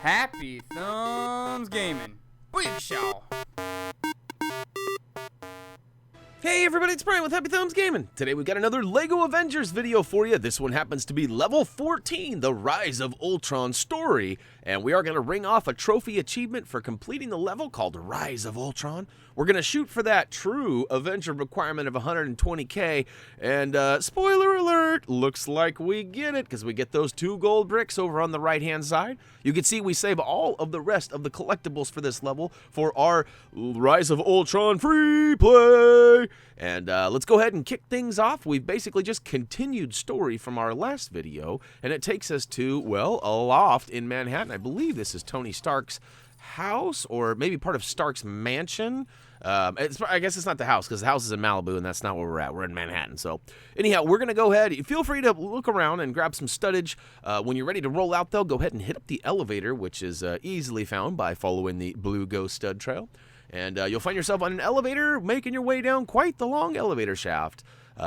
Happy Thumbs Gaming. Big show. Hey everybody, it's Brian with Happy Thumbs Gaming. Today we've got another LEGO Avengers video for you. This one happens to be level 14, the Rise of Ultron story. And we are going to ring off a trophy achievement for completing the level called Rise of Ultron. We're going to shoot for that true Avenger requirement of 120k. And spoiler alert, looks like we get it because we get those 2 gold bricks over on the right hand side. You can see we save all of the rest of the collectibles for this level for our Rise of Ultron free play. And let's go ahead and kick things off. We've basically just continued story from our last video, and it takes us to, well, a loft in Manhattan. I believe this is Tony Stark's house, or maybe part of Stark's mansion. I guess it's not the house, because the house is in Malibu, and that's not where we're at. We're in Manhattan. So anyhow, we're going to go ahead. Feel free to look around and grab some studdage. When you're ready to roll out, though, go ahead and hit up the elevator, which is easily found by following the blue ghost stud trail. And you'll find yourself on an elevator making your way down quite the long elevator shaft.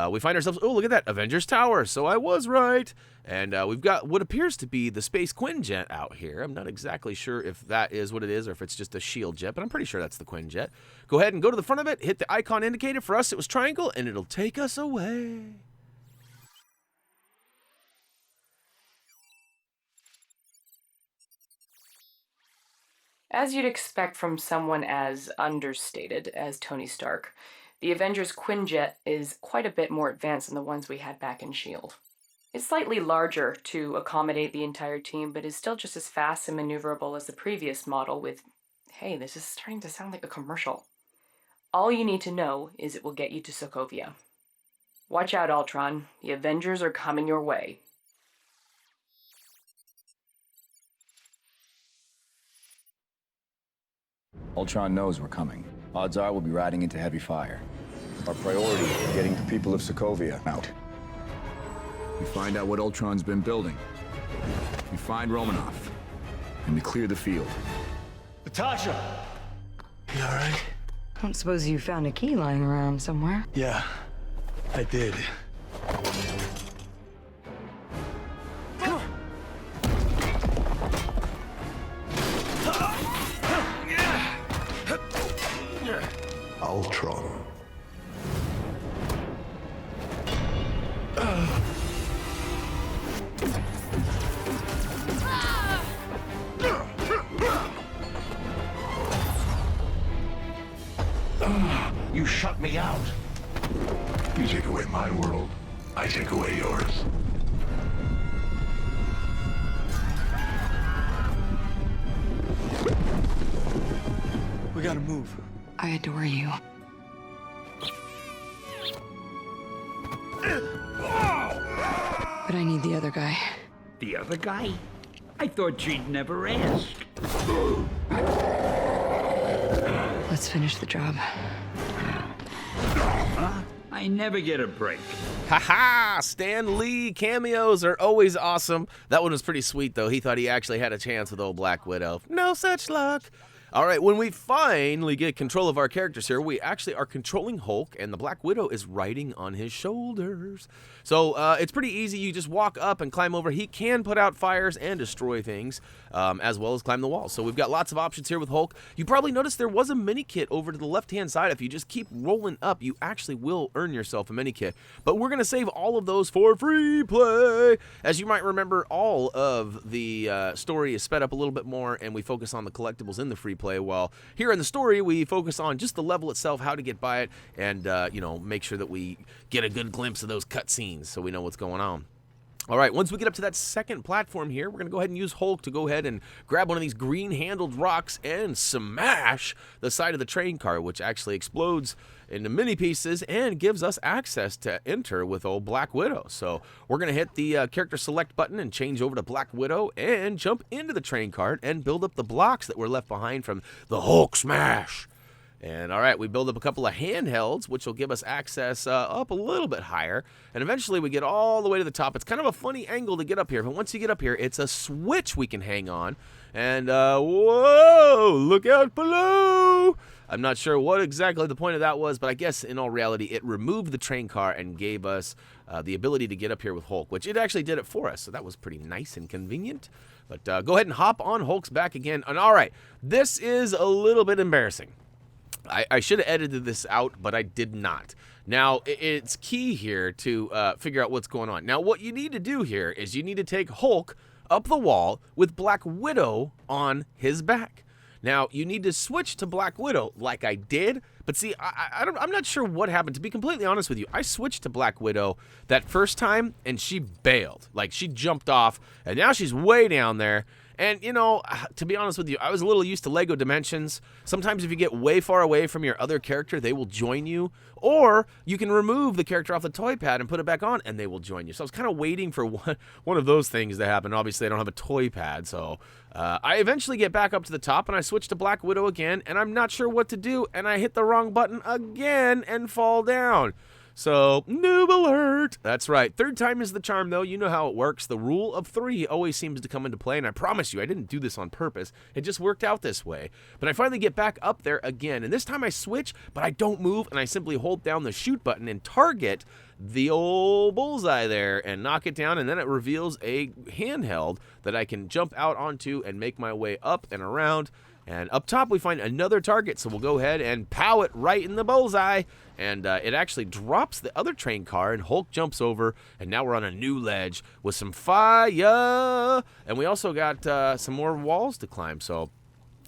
We find ourselves, oh, look at that, Avengers Tower. So I was right. And we've got what appears to be the Space Quinjet out here. I'm not exactly sure if that is what it is or if it's just a shield jet, but I'm pretty sure that's the Quinjet. Go ahead and go to the front of it, hit the icon indicator. For us, it was triangle, and it'll take us away. As you'd expect from someone as understated as Tony Stark, the Avengers Quinjet is quite a bit more advanced than the ones we had back in S.H.I.E.L.D. It's slightly larger to accommodate the entire team, but is still just as fast and maneuverable as the previous model with, hey, this is starting to sound like a commercial. All you need to know is it will get you to Sokovia. Watch out, Ultron. The Avengers are coming your way. Ultron knows we're coming. Odds are we'll be riding into heavy fire. Our priority is getting the people of Sokovia out. We find out what Ultron's been building. We find Romanoff. And we clear the field. Natasha! You all right? I don't suppose you found a key lying around somewhere. Yeah, I did. Ultron. You shut me out. You take away my world, I take away yours. We gotta move. I adore you. But I need the other guy. The other guy? I thought you'd never ask. Let's finish the job. Huh? I never get a break. Haha! Stan Lee cameos are always awesome. That one was pretty sweet, though. He thought he actually had a chance with old Black Widow. No such luck. All right, when we finally get control of our characters here, we actually are controlling Hulk, and the Black Widow is riding on his shoulders. So it's pretty easy. You just walk up and climb over. He can put out fires and destroy things, as well as climb the walls. So we've got lots of options here with Hulk. You probably noticed there was a mini kit over to the left-hand side. If you just keep rolling up, you actually will earn yourself a mini kit. But we're going to save all of those for free play. As you might remember, all of the story is sped up a little bit more, and we focus on the collectibles in the free play, while here in the story we focus on just the level itself, how to get by it, and you know, make sure that we get a good glimpse of those cutscenes so we know what's going on. All right, once we get up to that second platform here, we're going to go ahead and use Hulk to go ahead and grab one of these green-handled rocks and smash the side of the train car, which actually explodes into many pieces and gives us access to enter with old Black Widow. So we're going to hit the character select button and change over to Black Widow and jump into the train cart and build up the blocks that were left behind from the Hulk smash. And all right, we build up a couple of handhelds, which will give us access up a little bit higher. And eventually we get all the way to the top. It's kind of a funny angle to get up here, but once you get up here, it's a switch we can hang on. And whoa, look out below. I'm not sure what exactly the point of that was, but I guess in all reality, it removed the train car and gave us the ability to get up here with Hulk, which it actually did it for us, so that was pretty nice and convenient. But go ahead and hop on Hulk's back again. And all right, this is a little bit embarrassing. I should have edited this out, but I did not. Now, it's key here to figure out what's going on. Now, what you need to do here is you need to take Hulk up the wall with Black Widow on his back. Now, you need to switch to Black Widow like I did, but see, I'm not sure what happened. To be completely honest with you, I switched to Black Widow that first time, and she bailed. Like, she jumped off, and now she's way down there. And, you know, to be honest with you, I was a little used to Lego Dimensions. Sometimes if you get way far away from your other character, they will join you. Or you can remove the character off the toy pad and put it back on, and they will join you. So I was kind of waiting for one of those things to happen. Obviously, I don't have a toy pad, so I eventually get back up to the top, and I switch to Black Widow again, and I'm not sure what to do, and I hit the wrong button again and fall down. So, noob alert! That's right. Third time is the charm, though. You know how it works. The rule of 3 always seems to come into play, and I promise you, I didn't do this on purpose. It just worked out this way. But I finally get back up there again, and this time I switch, but I don't move, and I simply hold down the shoot button and target the old bullseye there and knock it down, and then it reveals a handheld that I can jump out onto and make my way up and around. And up top, we find another target, so we'll go ahead and pow it right in the bullseye. And it actually drops the other train car, and Hulk jumps over, and now we're on a new ledge with some fire. And we also got some more walls to climb, so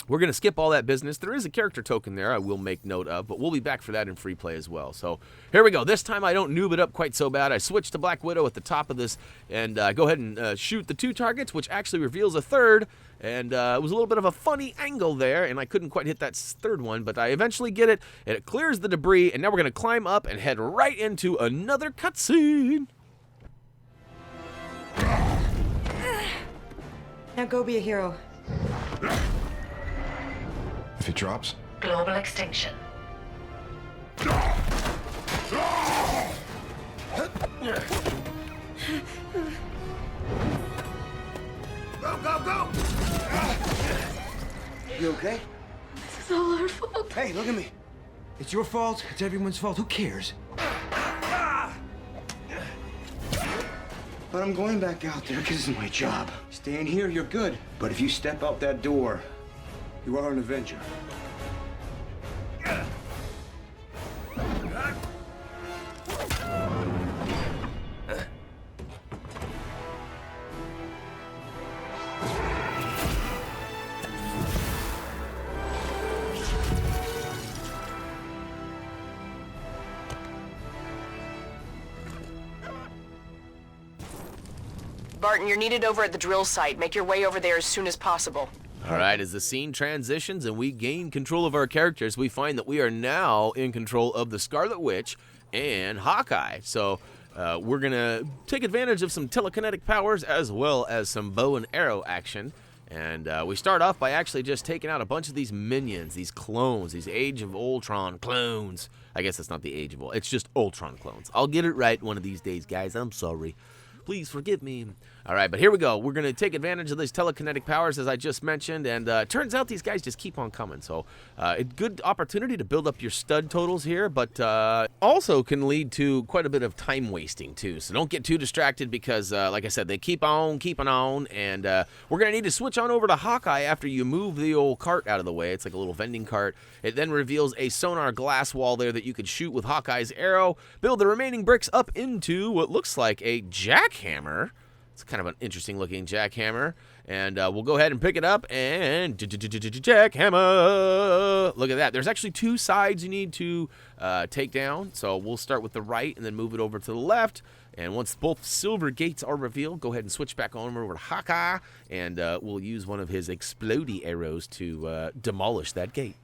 we're going to skip all that business. There is a character token there I will make note of, but we'll be back for that in free play as well. So here we go. This time I don't noob it up quite so bad. I switch to Black Widow at the top of this and go ahead and shoot the 2 targets, which actually reveals a third. And it was a little bit of a funny angle there, and I couldn't quite hit that third one, but I eventually get it, and it clears the debris, and now we're going to climb up and head right into another cutscene. Now go be a hero. If it drops, Global extinction. Go, go, go! You okay? This is all our fault. Hey, look at me. It's your fault. It's everyone's fault. Who cares? But I'm going back out there because it's my job. Staying here, you're good. But if you step out that door, you are an Avenger. Barton, you're needed over at the drill site. Make your way over there as soon as possible. All right, as the scene transitions and we gain control of our characters, we find that we are now in control of the Scarlet Witch and Hawkeye. So we're going to take advantage of some telekinetic powers as well as some bow and arrow action. And we start off by actually just taking out a bunch of these minions, these clones, these Age of Ultron clones. I guess it's not the Age of Ultron, it's just Ultron clones. I'll get it right one of these days, guys. I'm sorry. Please forgive me. All right, but here we go. We're going to take advantage of these telekinetic powers, as I just mentioned, and turns out these guys just keep on coming. So a good opportunity to build up your stud totals here, but also can lead to quite a bit of time wasting, too. So don't get too distracted because, like I said, they keep on keeping on, and we're going to need to switch on over to Hawkeye after you move the old cart out of the way. It's like a little vending cart. It then reveals a sonar glass wall there that you could shoot with Hawkeye's arrow, build the remaining bricks up into what looks like a jackhammer. It's kind of an interesting looking jackhammer, and we'll go ahead and pick it up and jackhammer. Look at that. There's actually 2 sides you need to take down, so we'll start with the right and then move it over to the left. And once both silver gates are revealed, go ahead and switch back on over to Hawkeye, and we'll use one of his explodey arrows to demolish that gate.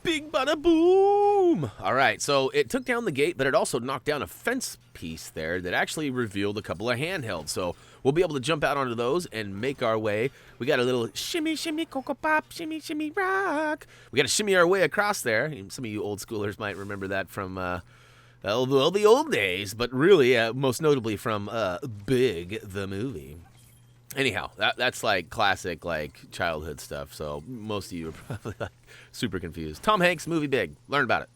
Big bada boom! All right, so it took down the gate, but it also knocked down a fence piece there that actually revealed a couple of handhelds. So we'll be able to jump out onto those and make our way. We got a little shimmy, shimmy, cocoa pop, shimmy, shimmy, rock. We got to shimmy our way across there. Some of you old schoolers might remember that from the old days, but really, most notably from Big, the movie. Anyhow, that's like classic like childhood stuff. So most of you are probably like super confused. Tom Hanks movie Big. Learn about it.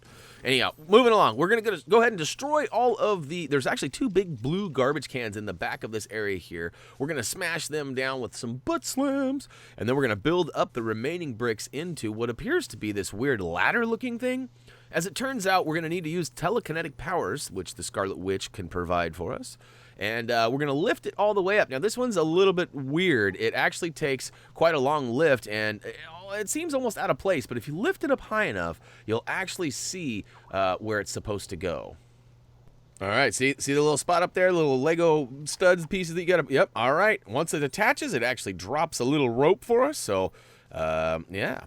Anyhow, moving along. We're going to go ahead and destroy all of the... There's actually 2 big blue garbage cans in the back of this area here. We're going to smash them down with some butt slams. And then we're going to build up the remaining bricks into what appears to be this weird ladder-looking thing. As it turns out, we're going to need to use telekinetic powers, which the Scarlet Witch can provide for us. And we're going to lift it all the way up. Now, this one's a little bit weird. It actually takes quite a long lift, and it seems almost out of place. But if you lift it up high enough, you'll actually see where it's supposed to go. All right, see the little spot up there, little Lego studs pieces that you got to... Yep, all right. Once it attaches, it actually drops a little rope for us. So, yeah.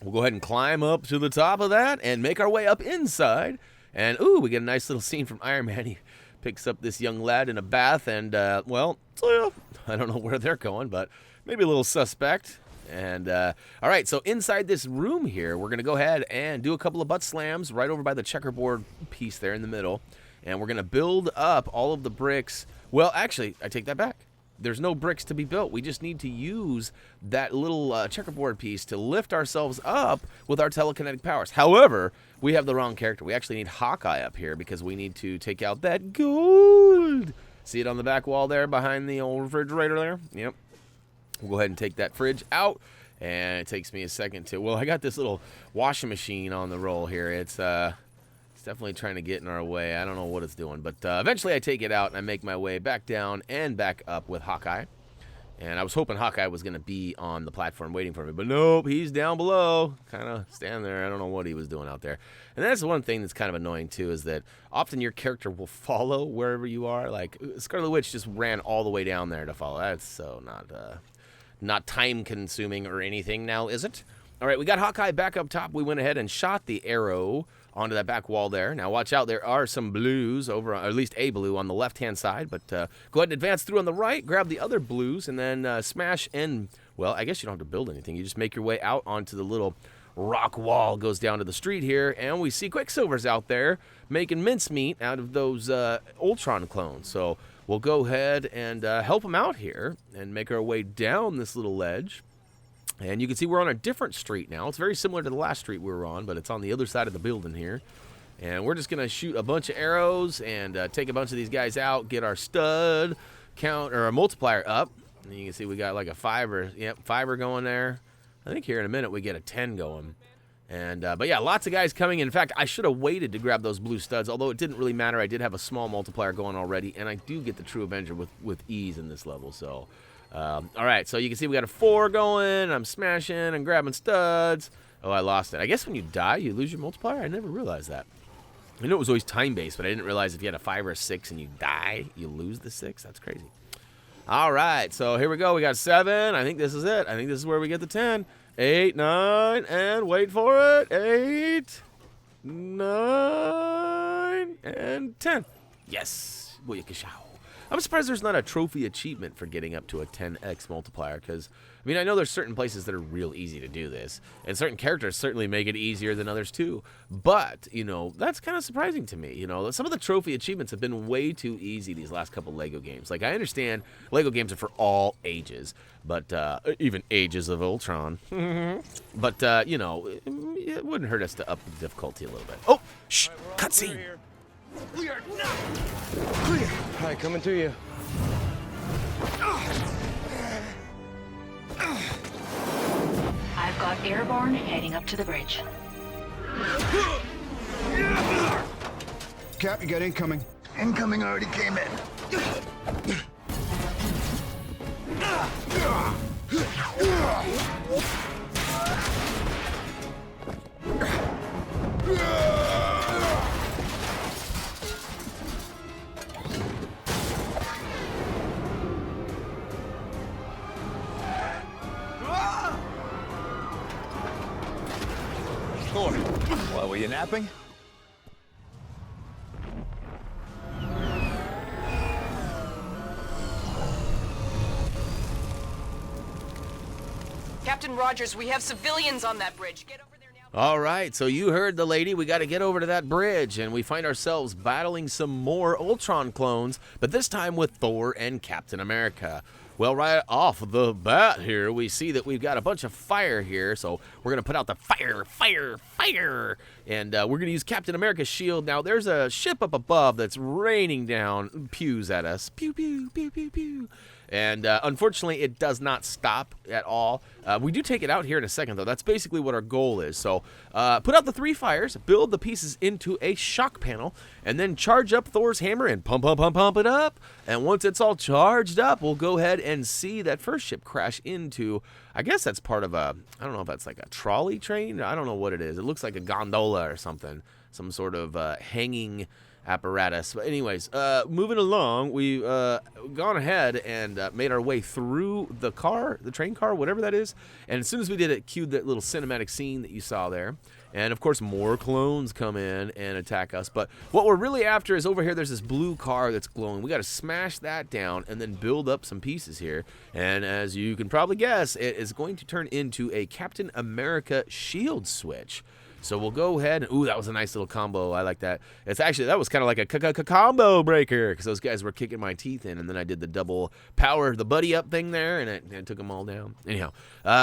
We'll go ahead and climb up to the top of that and make our way up inside. And, ooh, we get a nice little scene from Iron Man. He picks up this young lad in a bath, and, well, I don't know where they're going, but maybe a little suspect. And, all right, so inside this room here, we're going to go ahead and do a couple of butt slams right over by the checkerboard piece there in the middle. And we're going to build up all of the bricks. Well, actually, I take that back. There's no bricks to be built. We just need to use that little checkerboard piece to lift ourselves up with our telekinetic powers. However, we have the wrong character. We actually need Hawkeye up here because we need to take out that gold. See it on the back wall there behind the old refrigerator there? Yep. We'll go ahead and take that fridge out. And it takes me a second to... Well, I got this little washing machine on the roll here. It's definitely trying to get in our way. I don't know what it's doing, but eventually I take it out and I make my way back down and back up with Hawkeye. And I was hoping Hawkeye was going to be on the platform waiting for me, but nope, he's down below, kind of standing there. I don't know what he was doing out there. And that's one thing that's kind of annoying too, is that often your character will follow wherever you are. Like Scarlet Witch just ran all the way down there to follow. That's so not time consuming or anything now, is it? All right, we got Hawkeye back up top. We went ahead and shot the arrow onto that back wall there. Now, watch out. There are some blues over, or at least a blue on the left-hand side. But go ahead and advance through on the right, grab the other blues, and then smash in. Well, I guess you don't have to build anything. You just make your way out onto the little rock wall, goes down to the street here, and we see Quicksilver's out there making mincemeat out of those Ultron clones. So we'll go ahead and help him out here and make our way down this little ledge. And you can see we're on a different street now. It's very similar to the last street we were on, but it's on the other side of the building here. And we're just going to shoot a bunch of arrows and take a bunch of these guys out, get our stud count or a multiplier up. And you can see we got like a 5er going there. I think here in a minute we get a 10 going. And but yeah, lots of guys coming. In fact, I should have waited to grab those blue studs, although it didn't really matter. I did have a small multiplier going already, and I do get the True Avenger with ease in this level, so... all right, so you can see we got a 4 going. I'm smashing and grabbing studs. Oh, I lost it. I guess when you die, you lose your multiplier? I never realized that. I know it was always time-based, but I didn't realize if you had a 5 or a 6 and you die, you lose the 6. That's crazy. All right, so here we go. We got 7. I think this is it. I think this is where we get the 10. 8, 9, and wait for it. 8, 9, and 10. Yes. Booyakashow. I'm surprised there's not a trophy achievement for getting up to a 10x multiplier, because, I mean, I know there's certain places that are real easy to do this, and certain characters certainly make it easier than others too, but, you know, that's kind of surprising to me. You know, some of the trophy achievements have been way too easy these last couple LEGO games. Like, I understand LEGO games are for all ages, but, even Ages of Ultron, but, you know, it wouldn't hurt us to up the difficulty a little bit. Oh, shh, cutscene. We are not clear. All right, coming to you. I've got airborne heading up to the bridge. Cap, you got incoming. Incoming already came in. Well, were you napping? Captain Rogers, we have civilians on that bridge. Get over there now. All right, so you heard the lady. We got to get over to that bridge, and we find ourselves battling some more Ultron clones, but this time with Thor and Captain America. Well, right off the bat here, we see that we've got a bunch of fire here, so we're going to put out the fire, and we're going to use Captain America's shield. Now, there's a ship up above that's raining down pews at us. Pew, pew, pew, pew, pew. And unfortunately, it does not stop at all. We do take it out here in a second, though. That's basically what our goal is. So put out the 3 fires, build the pieces into a shock panel, and then charge up Thor's hammer and pump it up. And once it's all charged up, we'll go ahead and see that first ship crash into, I guess that's part of a, I don't know if that's like a trolley train. I don't know what it is. It looks like a gondola or something, some sort of hanging apparatus. But anyways, moving along, we've gone ahead and made our way through the car, the train car, whatever that is. And as soon as we did it, cued that little cinematic scene that you saw there. And of course, more clones come in and attack us. But what we're really after is over here, there's this blue car that's glowing. We got to smash that down and then build up some pieces here. And as you can probably guess, it is going to turn into a Captain America shield switch. So we'll go ahead and, ooh, that was a nice little combo. I like that. It's actually, that was kind of like a combo breaker because those guys were kicking my teeth in, and then I did the double power, the buddy up thing there, and it took them all down. Anyhow,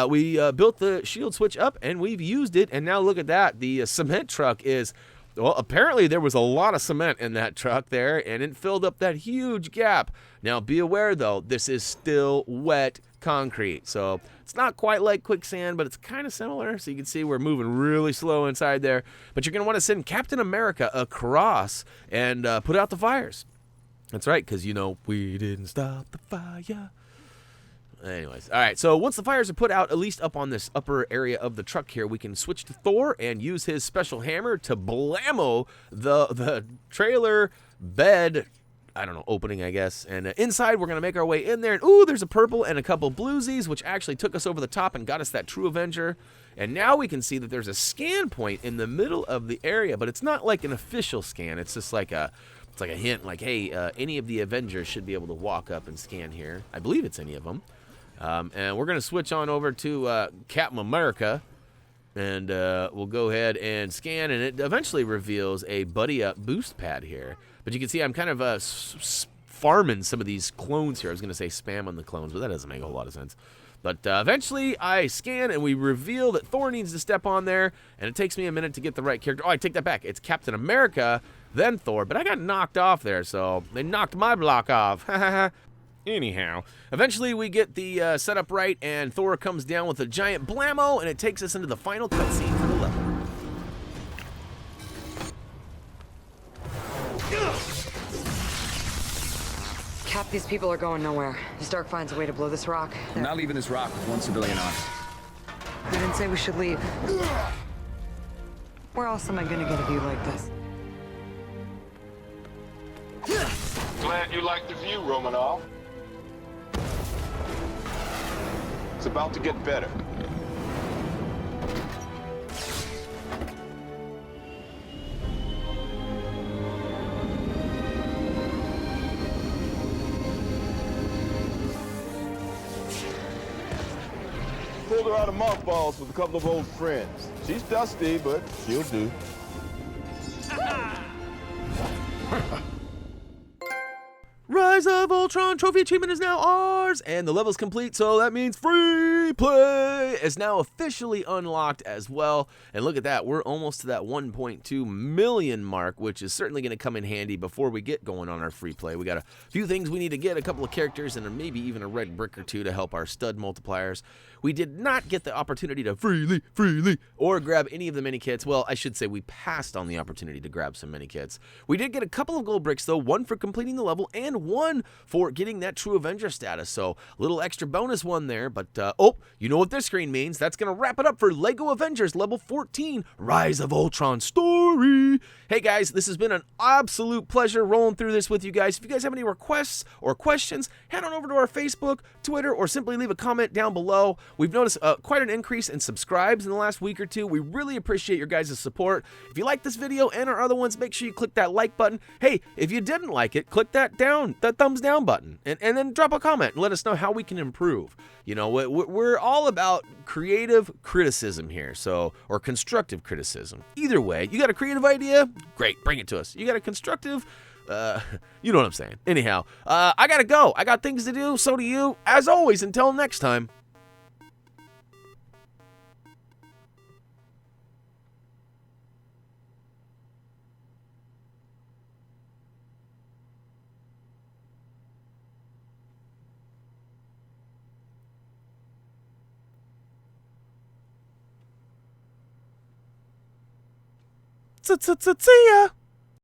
we built the shield switch up, and we've used it, and now look at that. The cement truck is, well, apparently there was a lot of cement in that truck there, and it filled up that huge gap. Now, be aware, though, this is still wet concrete, so it's not quite like quicksand, but it's kind of similar. So you can see we're moving really slow inside there, but you're going to want to send Captain America across and put out the fires. That's right, because, you know, we didn't stop the fire. Anyways, all right, so once the fires are put out, at least up on this upper area of the truck here, we can switch to Thor and use his special hammer to blammo the trailer bed, I don't know, opening, I guess. And inside, we're going to make our way in there. And, ooh, there's a purple and a couple bluesies, which actually took us over the top and got us that True Avenger. And now we can see that there's a scan point in the middle of the area, but it's not like an official scan. It's just like a, it's like a hint, like, hey, any of the Avengers should be able to walk up and scan here. I believe it's any of them. And we're going to switch on over to Captain America. And we'll go ahead and scan, and it eventually reveals a buddy up boost pad here. But you can see I'm kind of farming some of these clones here. I was going to say spam on the clones, but that doesn't make a whole lot of sense. But eventually I scan, and we reveal that Thor needs to step on there, and it takes me a minute to get the right character. Oh, I take that back. It's Captain America, then Thor, but I got knocked off there, so they knocked my block off. Anyhow, eventually we get the setup right, and Thor comes down with a giant blammo, and it takes us into the final cutscene for the level. Cap, these people are going nowhere. Stark finds a way to blow this rock. I'm not leaving this rock with one civilian on it. I didn't say we should leave. Where else am I gonna get a view like this? Glad you like the view, Romanov. It's about to get better. Pulled her out of mothballs with a couple of old friends. She's dusty, but she'll do. Rise of Ultron trophy achievement is now ours, and the level's complete, so that means free play is now officially unlocked as well. And look at that, we're almost to that 1.2 million mark, which is certainly going to come in handy before we get going on our free play. We got a few things we need to get, a couple of characters, and maybe even a red brick or two to help our stud multipliers. We did not get the opportunity to freely, or grab any of the mini kits. Well, I should say we passed on the opportunity to grab some mini kits. We did get a couple of gold bricks, though, one for completing the level and one for getting that True Avenger status. So a little extra bonus one there, but oh, you know what this screen means. That's going to wrap it up for LEGO Avengers Level 14, Rise of Ultron Story. Hey guys, this has been an absolute pleasure rolling through this with you guys. If you guys have any requests or questions, head on over to our Facebook, Twitter, or simply leave a comment down below. We've noticed quite an increase in subscribes in the last week or two. We really appreciate your guys' support. If you like this video and our other ones, make sure you click that like button. Hey, if you didn't like it, click that thumbs down button, and then drop a comment and let us know how we can improve. You know, we're all about creative criticism here, so, or constructive criticism. Either way, you got a creative idea? Great, bring it to us. You got a constructive You know what I'm saying. Anyhow, I gotta go. I got things to do, so do you. As always, until next time. See ya.